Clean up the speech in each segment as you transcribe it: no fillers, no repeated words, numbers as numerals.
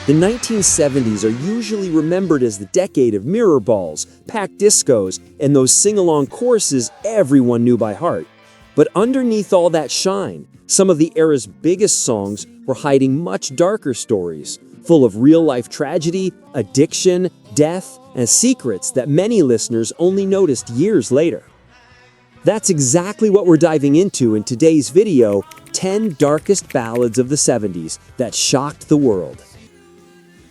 The 1970s are usually remembered as the decade of mirror balls, packed discos, and those sing-along choruses everyone knew by heart. But underneath all that shine, some of the era's biggest songs were hiding much darker stories, full of real-life tragedy, addiction, death, and secrets that many listeners only noticed years later. That's exactly what we're diving into in today's video, 10 Darkest Ballads of the 70s that shocked the world.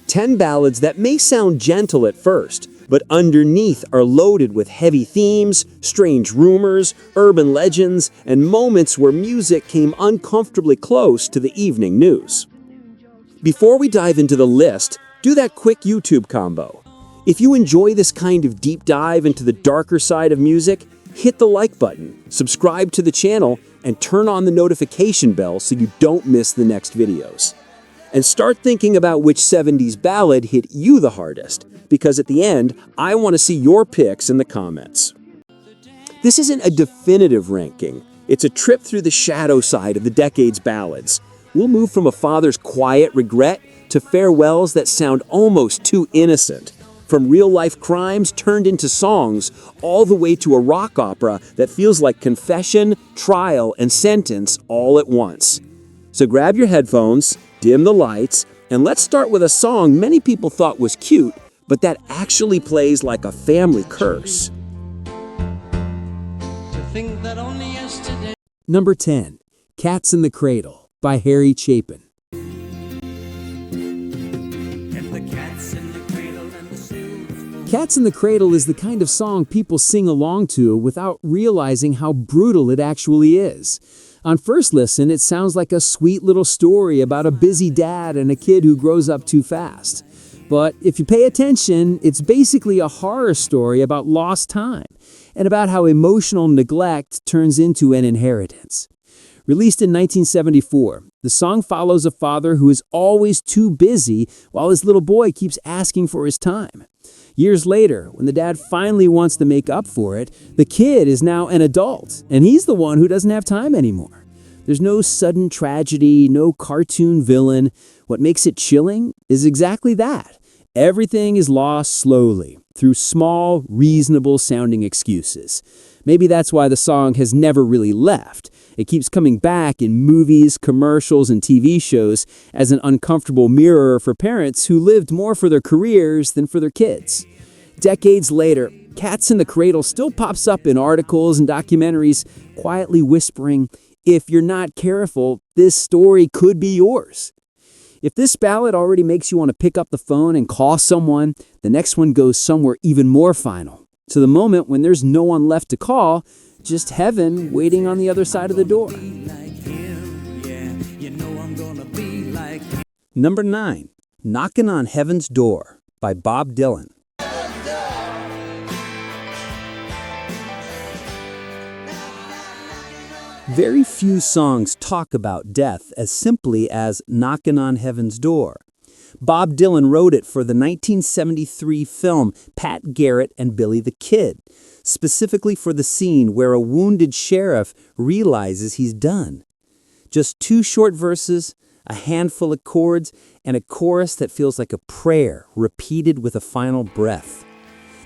10 ballads that may sound gentle at first, but underneath are loaded with heavy themes, strange rumors, urban legends, and moments where music came uncomfortably close to the evening news. Before we dive into the list, do that quick YouTube combo. If you enjoy this kind of deep dive into the darker side of music, hit the like button, subscribe to the channel, and turn on the notification bell so you don't miss the next videos. And start thinking about which 70s ballad hit you the hardest, because at the end, I want to see your picks in the comments. This isn't a definitive ranking. It's a trip through the shadow side of the decade's ballads. We'll move from a father's quiet regret to farewells that sound almost too innocent. From real-life crimes turned into songs, all the way to a rock opera that feels like confession, trial, and sentence all at once. So grab your headphones, dim the lights, and let's start with a song many people thought was cute, but that actually plays like a family curse. Number 10, Cats in the Cradle by Harry Chapin. Cats in the Cradle is the kind of song people sing along to without realizing how brutal it actually is. On first listen, it sounds like a sweet little story about a busy dad and a kid who grows up too fast. But if you pay attention, it's basically a horror story about lost time and about how emotional neglect turns into an inheritance. Released in 1974, the song follows a father who is always too busy while his little boy keeps asking for his time. Years later, when the dad finally wants to make up for it, the kid is now an adult, and he's the one who doesn't have time anymore. There's no sudden tragedy, no cartoon villain. What makes it chilling is exactly that. Everything is lost slowly, through small, reasonable-sounding excuses. Maybe that's why the song has never really left. It keeps coming back in movies, commercials, and TV shows as an uncomfortable mirror for parents who lived more for their careers than for their kids. Decades later, Cats in the Cradle still pops up in articles and documentaries, quietly whispering, "If you're not careful, this story could be yours." If this ballad already makes you want to pick up the phone and call someone, the next one goes somewhere even more final. To the moment when there's no one left to call, just heaven waiting on the other side of the door. Number 9, Knockin' on Heaven's Door by Bob Dylan. Very few songs talk about death as simply as knockin' on heaven's door. Bob Dylan wrote it for the 1973 film Pat Garrett and Billy the Kid, specifically for the scene where a wounded sheriff realizes he's done. Just 2 short verses, a handful of chords, and a chorus that feels like a prayer repeated with a final breath.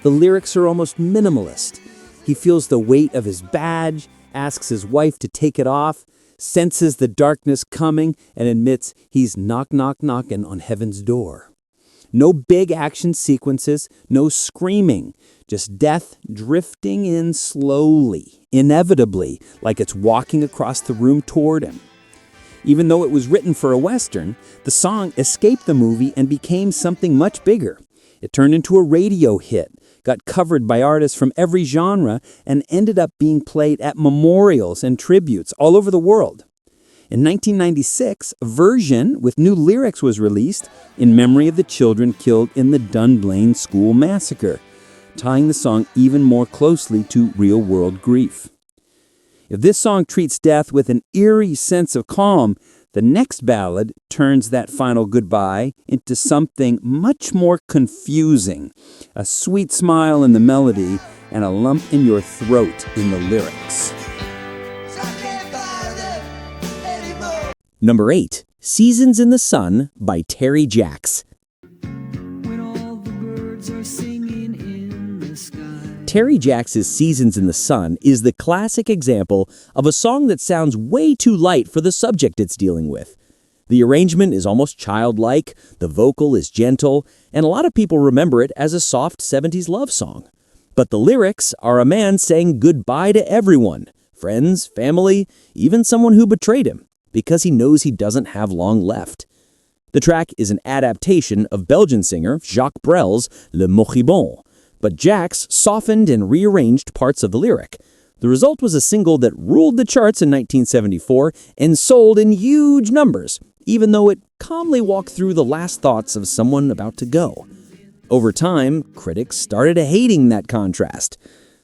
The lyrics are almost minimalist. He feels the weight of his badge, asks his wife to take it off, senses the darkness coming, and admits he's knockin' on heaven's door. No big action sequences, no screaming, just death drifting in slowly, inevitably, like it's walking across the room toward him. Even though it was written for a Western, the song escaped the movie and became something much bigger. It turned into a radio hit, got covered by artists from every genre, and ended up being played at memorials and tributes all over the world. In 1996, a version with new lyrics was released in memory of the children killed in the Dunblane school massacre, tying the song even more closely to real-world grief. If this song treats death with an eerie sense of calm, the next ballad turns that final goodbye into something much more confusing, a sweet smile in the melody and a lump in your throat in the lyrics. Number 8, Seasons in the Sun by Terry Jacks. Terry Jacks' Seasons in the Sun is the classic example of a song that sounds way too light for the subject it's dealing with. The arrangement is almost childlike, the vocal is gentle, and a lot of people remember it as a soft 70s love song. But the lyrics are a man saying goodbye to everyone, friends, family, even someone who betrayed him, because he knows he doesn't have long left. The track is an adaptation of Belgian singer Jacques Brel's Le Moribond, but Jacks softened and rearranged parts of the lyric. The result was a single that ruled the charts in 1974 and sold in huge numbers, even though it calmly walked through the last thoughts of someone about to go. Over time, critics started hating that contrast.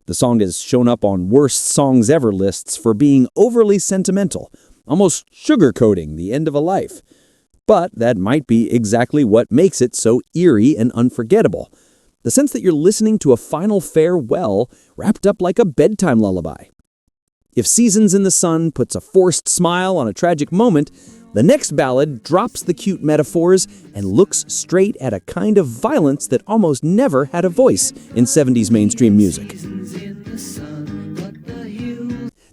The song has shown up on worst songs ever lists for being overly sentimental, almost sugarcoating the end of a life. But that might be exactly what makes it so eerie and unforgettable. The sense that you're listening to a final farewell wrapped up like a bedtime lullaby. If Seasons in the Sun puts a forced smile on a tragic moment, the next ballad drops the cute metaphors and looks straight at a kind of violence that almost never had a voice in 70s mainstream music.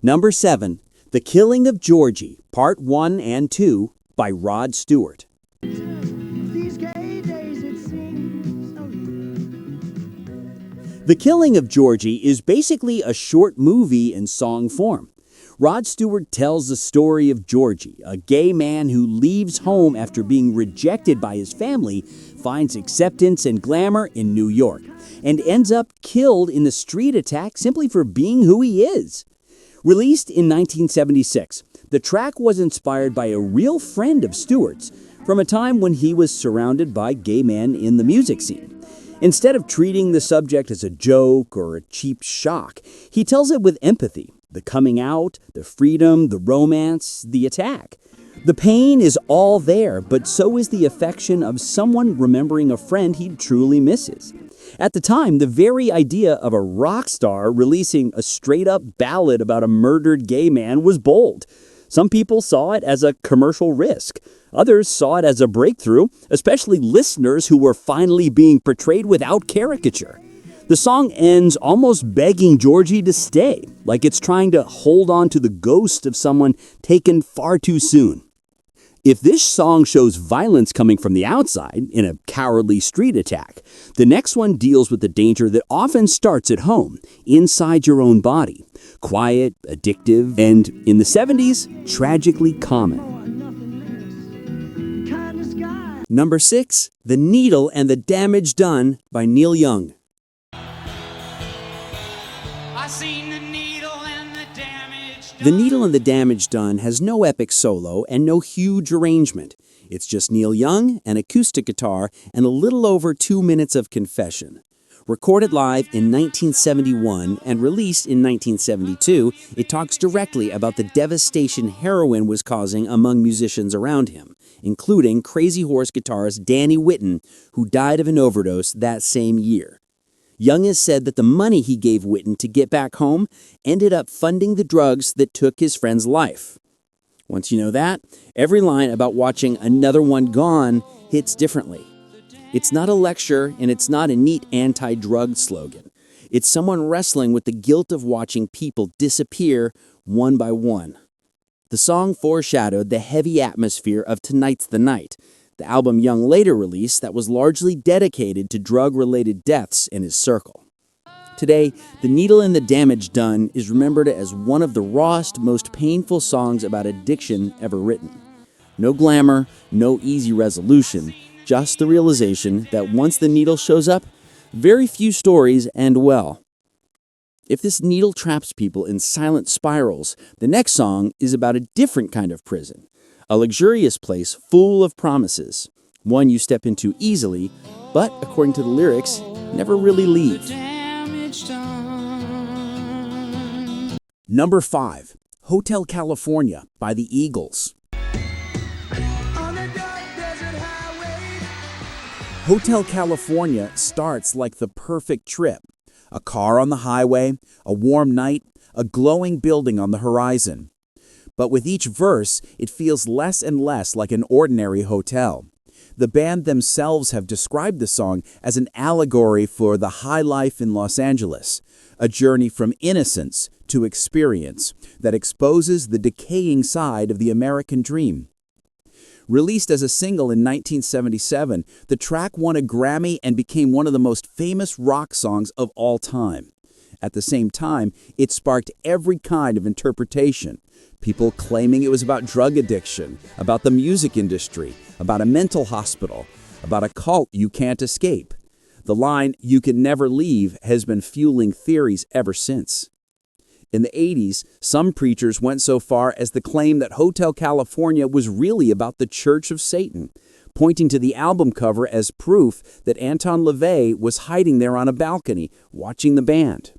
Number 7. The Killing of Georgie, Part 1 and 2 by Rod Stewart. The Killing of Georgie is basically a short movie in song form. Rod Stewart tells the story of Georgie, a gay man who leaves home after being rejected by his family, finds acceptance and glamour in New York, and ends up killed in a street attack simply for being who he is. Released in 1976, the track was inspired by a real friend of Stewart's from a time when he was surrounded by gay men in the music scene. Instead of treating the subject as a joke or a cheap shock, he tells it with empathy. The coming out, the freedom, the romance, the attack. The pain is all there, but so is the affection of someone remembering a friend he truly misses. At the time, the very idea of a rock star releasing a straight-up ballad about a murdered gay man was bold. Some people saw it as a commercial risk. Others saw it as a breakthrough, especially listeners who were finally being portrayed without caricature. The song ends almost begging Georgie to stay, like it's trying to hold on to the ghost of someone taken far too soon. If this song shows violence coming from the outside, in a cowardly street attack, the next one deals with the danger that often starts at home, inside your own body. Quiet, addictive, and, in the 70s, tragically common. Number 6. The Needle and the Damage Done by Neil Young. The Needle and the Damage Done has no epic solo and no huge arrangement. It's just Neil Young, an acoustic guitar, and a little over 2 minutes of confession. Recorded live in 1971 and released in 1972, it talks directly about the devastation heroin was causing among musicians around him, including Crazy Horse guitarist Danny Whitten, who died of an overdose that same year. Young has said that the money he gave Whitten to get back home ended up funding the drugs that took his friend's life. Once you know that, every line about watching another one gone hits differently. It's not a lecture, and it's not a neat anti-drug slogan. It's someone wrestling with the guilt of watching people disappear one by one. The song foreshadowed the heavy atmosphere of Tonight's the Night, the album Young later released that was largely dedicated to drug-related deaths in his circle. Today, The Needle and the Damage Done is remembered as one of the rawest, most painful songs about addiction ever written. No glamour, no easy resolution, just the realization that once the needle shows up, very few stories end well. If this needle traps people in silent spirals, the next song is about a different kind of prison. A luxurious place full of promises, one you step into easily, but, according to the lyrics, never really leave. Number 5. Hotel California by the Eagles. Hotel California starts like the perfect trip. A car on the highway, a warm night, a glowing building on the horizon. But with each verse, it feels less and less like an ordinary hotel. The band themselves have described the song as an allegory for the high life in Los Angeles, a journey from innocence to experience that exposes the decaying side of the American dream. Released as a single in 1977, the track won a Grammy and became one of the most famous rock songs of all time. At the same time, it sparked every kind of interpretation. People claiming it was about drug addiction, about the music industry, about a mental hospital, about a cult you can't escape. The line, "You can never leave," has been fueling theories ever since. In the 80s, some preachers went so far as to claim that Hotel California was really about the Church of Satan, pointing to the album cover as proof that Anton LaVey was hiding there on a balcony, watching the band.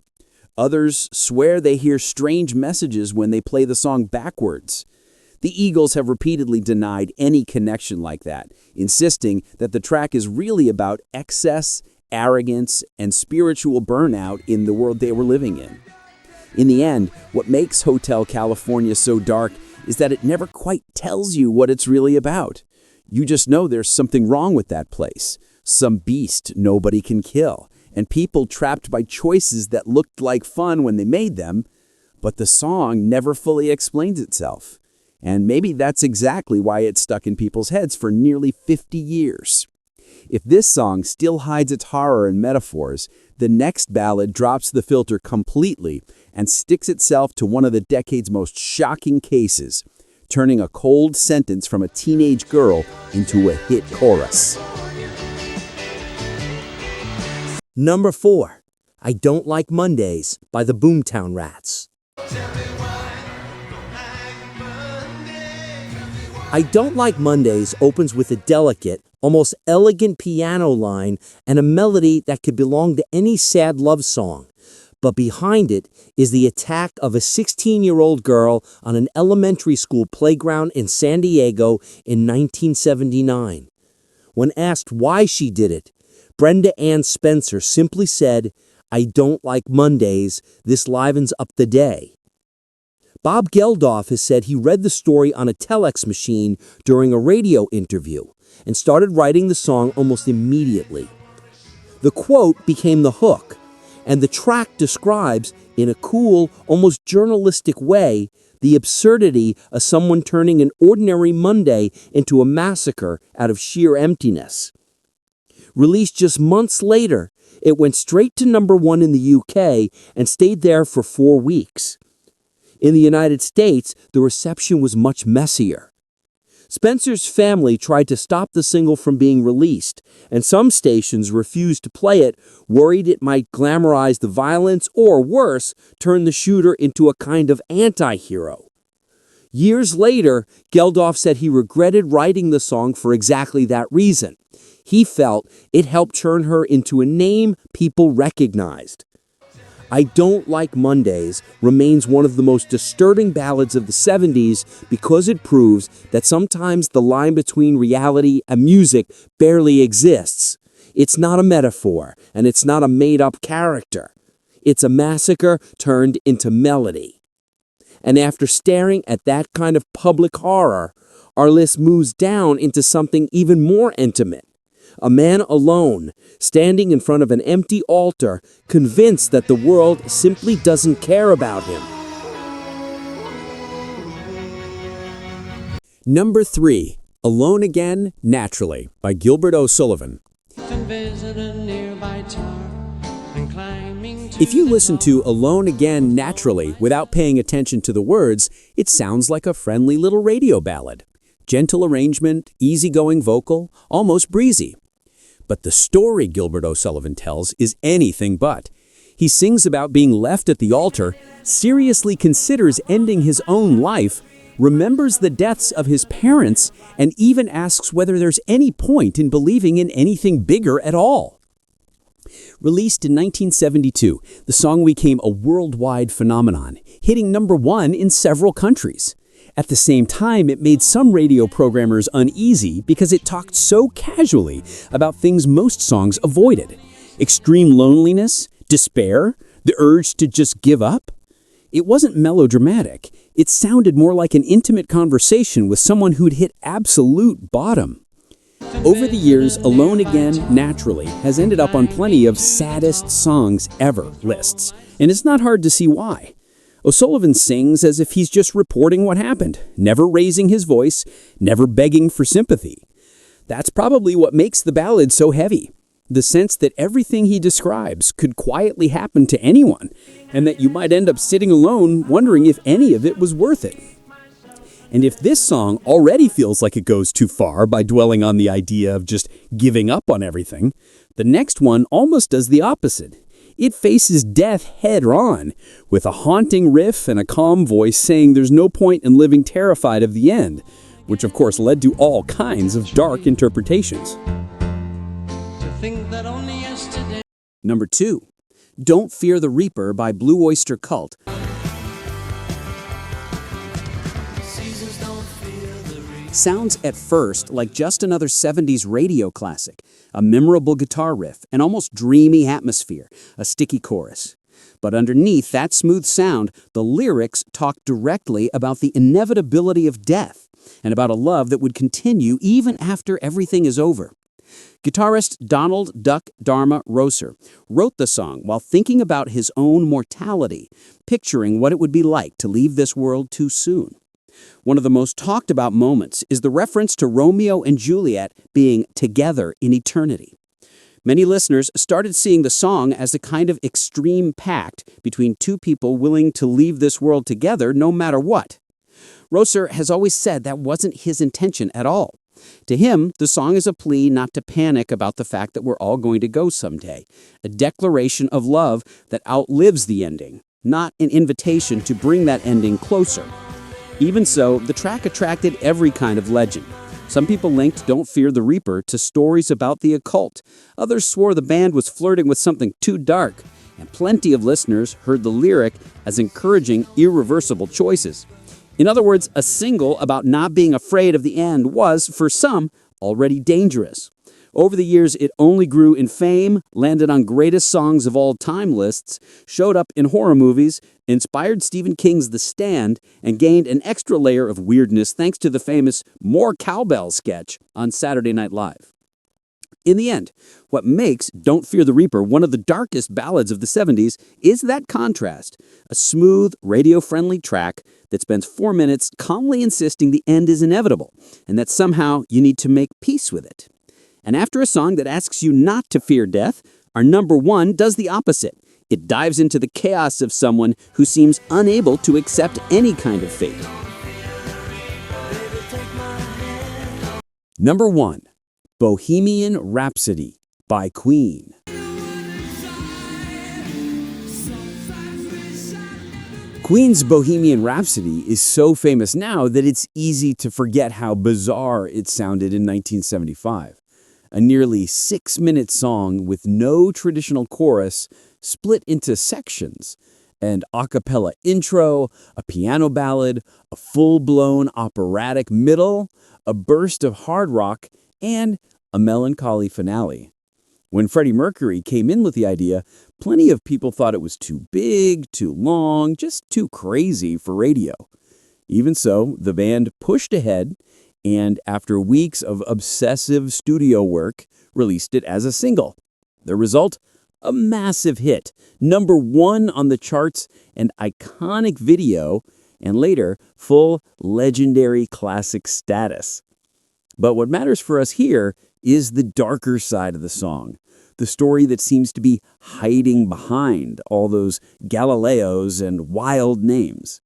Others swear they hear strange messages when they play the song backwards. The Eagles have repeatedly denied any connection like that, insisting that the track is really about excess, arrogance, and spiritual burnout in the world they were living in. In the end, what makes Hotel California so dark is that it never quite tells you what it's really about. You just know there's something wrong with that place, some beast nobody can kill, and people trapped by choices that looked like fun when they made them, but the song never fully explains itself. And maybe that's exactly why it's stuck in people's heads for nearly 50 years. If this song still hides its horror and metaphors, the next ballad drops the filter completely and sticks itself to one of the decade's most shocking cases, turning a cold sentence from a teenage girl into a hit chorus. Number 4, I Don't Like Mondays by the Boomtown Rats. I Don't Like Mondays opens with a delicate, almost elegant piano line and a melody that could belong to any sad love song. But behind it is the attack of a 16-year-old girl on an elementary school playground in San Diego in 1979. When asked why she did it, Brenda Ann Spencer simply said, "I don't like Mondays, this livens up the day." Bob Geldof has said he read the story on a telex machine during a radio interview and started writing the song almost immediately. The quote became the hook, and the track describes, in a cool, almost journalistic way, the absurdity of someone turning an ordinary Monday into a massacre out of sheer emptiness. Released just months later, it went straight to number 1 in the UK and stayed there for 4 weeks. In the United States, the reception was much messier. Spencer's family tried to stop the single from being released, and some stations refused to play it, worried it might glamorize the violence or, worse, turn the shooter into a kind of anti-hero. Years later, Geldof said he regretted writing the song for exactly that reason. He felt it helped turn her into a name people recognized. I Don't Like Mondays remains one of the most disturbing ballads of the 70s because it proves that sometimes the line between reality and music barely exists. It's not a metaphor, and it's not a made-up character. It's a massacre turned into melody. And after staring at that kind of public horror, our list moves down into something even more intimate. A man alone, standing in front of an empty altar, convinced that the world simply doesn't care about him. Number 3, Alone Again, Naturally by Gilbert O'Sullivan. If you listen to Alone Again Naturally without paying attention to the words, it sounds like a friendly little radio ballad. Gentle arrangement, easygoing vocal, almost breezy. But the story Gilbert O'Sullivan tells is anything but. He sings about being left at the altar, seriously considers ending his own life, remembers the deaths of his parents, and even asks whether there's any point in believing in anything bigger at all. Released in 1972, the song became a worldwide phenomenon, hitting number 1 in several countries. At the same time, it made some radio programmers uneasy because it talked so casually about things most songs avoided. Extreme loneliness, despair, the urge to just give up. It wasn't melodramatic. It sounded more like an intimate conversation with someone who'd hit absolute bottom. Over the years, Alone Again, naturally, has ended up on plenty of saddest songs ever lists, and it's not hard to see why. O'Sullivan sings as if he's just reporting what happened, never raising his voice, never begging for sympathy. That's probably what makes the ballad so heavy. The sense that everything he describes could quietly happen to anyone, and that you might end up sitting alone wondering if any of it was worth it. And if this song already feels like it goes too far by dwelling on the idea of just giving up on everything, the next one almost does the opposite. It faces death head-on, with a haunting riff and a calm voice saying there's no point in living terrified of the end, which of course led to all kinds of dark interpretations. Number 2. Don't Fear the Reaper by Blue Oyster Cult. Sounds at first like just another 70s radio classic, a memorable guitar riff, an almost dreamy atmosphere, a sticky chorus. But underneath that smooth sound, the lyrics talk directly about the inevitability of death and about a love that would continue even after everything is over. Guitarist Donald "Duck" Dharma Rosser wrote the song while thinking about his own mortality, picturing what it would be like to leave this world too soon. One of the most talked about moments is the reference to Romeo and Juliet being together in eternity. Many listeners started seeing the song as a kind of extreme pact between two people willing to leave this world together no matter what. Rosser has always said that wasn't his intention at all. To him, the song is a plea not to panic about the fact that we're all going to go someday, a declaration of love that outlives the ending, not an invitation to bring that ending closer. Even so, the track attracted every kind of legend. Some people linked Don't Fear the Reaper to stories about the occult. Others swore the band was flirting with something too dark. And plenty of listeners heard the lyric as encouraging irreversible choices. In other words, a single about not being afraid of the end was, for some, already dangerous. Over the years, it only grew in fame, landed on greatest songs of all time lists, showed up in horror movies, inspired Stephen King's The Stand, and gained an extra layer of weirdness thanks to the famous More Cowbell sketch on Saturday Night Live. In the end, what makes Don't Fear the Reaper one of the darkest ballads of the 70s is that contrast, a smooth, radio-friendly track that spends 4 minutes calmly insisting the end is inevitable, and that somehow you need to make peace with it. And after a song that asks you not to fear death, our number 1 does the opposite. It dives into the chaos of someone who seems unable to accept any kind of fate. Number 1. Bohemian Rhapsody by Queen. Queen's Bohemian Rhapsody is so famous now that it's easy to forget how bizarre it sounded in 1975. A nearly 6-minute song with no traditional chorus split into sections, an a cappella intro, a piano ballad, a full-blown operatic middle, a burst of hard rock, and a melancholy finale. When Freddie Mercury came in with the idea, plenty of people thought it was too big, too long, just too crazy for radio. Even so, the band pushed ahead and, after weeks of obsessive studio work, released it as a single. The result? A massive hit, number 1 on the charts, an iconic video, and later, full legendary classic status. But what matters for us here is the darker side of the song, the story that seems to be hiding behind all those Galileos and wild names.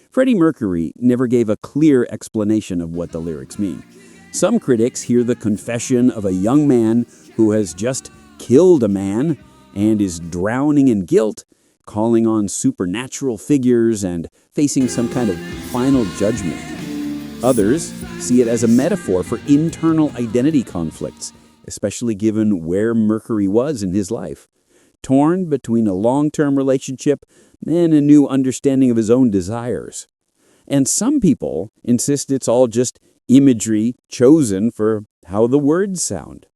Freddie Mercury never gave a clear explanation of what the lyrics mean. Some critics hear the confession of a young man who has just killed a man and is drowning in guilt, calling on supernatural figures and facing some kind of final judgment. Others see it as a metaphor for internal identity conflicts, especially given where Mercury was in his life, torn between a long-term relationship and a new understanding of his own desires. And some people insist it's all just imagery chosen for how the words sound.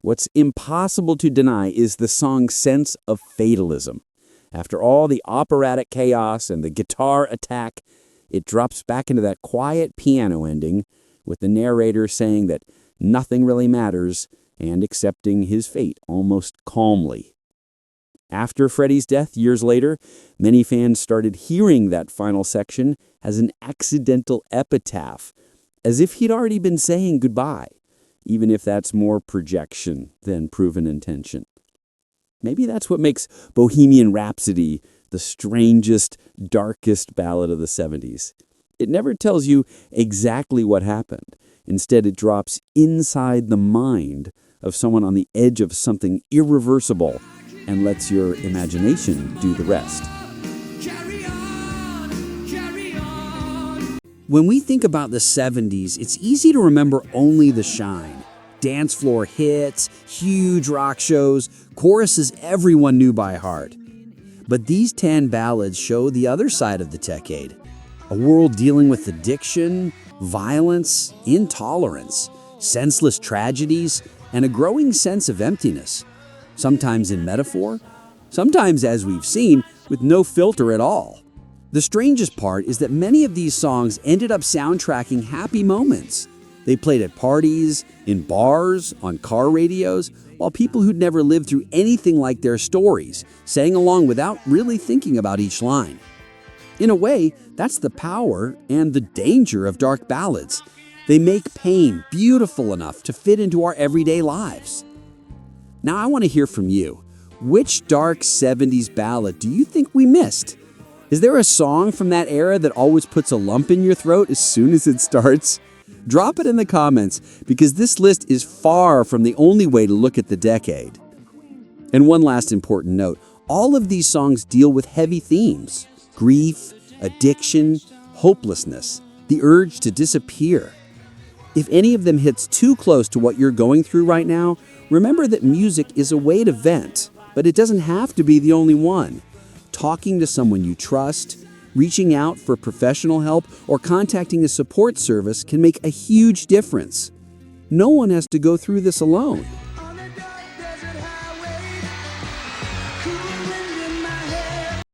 What's impossible to deny is the song's sense of fatalism. After all the operatic chaos and the guitar attack, it drops back into that quiet piano ending with the narrator saying that nothing really matters, and accepting his fate almost calmly. After Freddie's death years later, many fans started hearing that final section as an accidental epitaph, as if he'd already been saying goodbye, even if that's more projection than proven intention. Maybe that's what makes Bohemian Rhapsody the strangest, darkest ballad of the 70s. It never tells you exactly what happened. Instead, it drops inside the mind of someone on the edge of something irreversible and lets your imagination do the rest. When we think about the 70s, it's easy to remember only the shine. Dance floor hits, huge rock shows, choruses everyone knew by heart. But these 10 ballads show the other side of the decade. A world dealing with addiction, violence, intolerance, senseless tragedies, and a growing sense of emptiness. Sometimes in metaphor, sometimes, as we've seen, with no filter at all. The strangest part is that many of these songs ended up soundtracking happy moments. They played at parties, in bars, on car radios, while people who'd never lived through anything like their stories sang along without really thinking about each line. In a way, that's the power and the danger of dark ballads. They make pain beautiful enough to fit into our everyday lives. Now I want to hear from you. Which dark 70s ballad do you think we missed? Is there a song from that era that always puts a lump in your throat as soon as it starts? Drop it in the comments, because this list is far from the only way to look at the decade. And one last important note, all of these songs deal with heavy themes: grief, addiction, hopelessness, the urge to disappear. If any of them hits too close to what you're going through right now, remember that music is a way to vent, but it doesn't have to be the only one. Talking to someone you trust, reaching out for professional help, or contacting a support service can make a huge difference. No one has to go through this alone.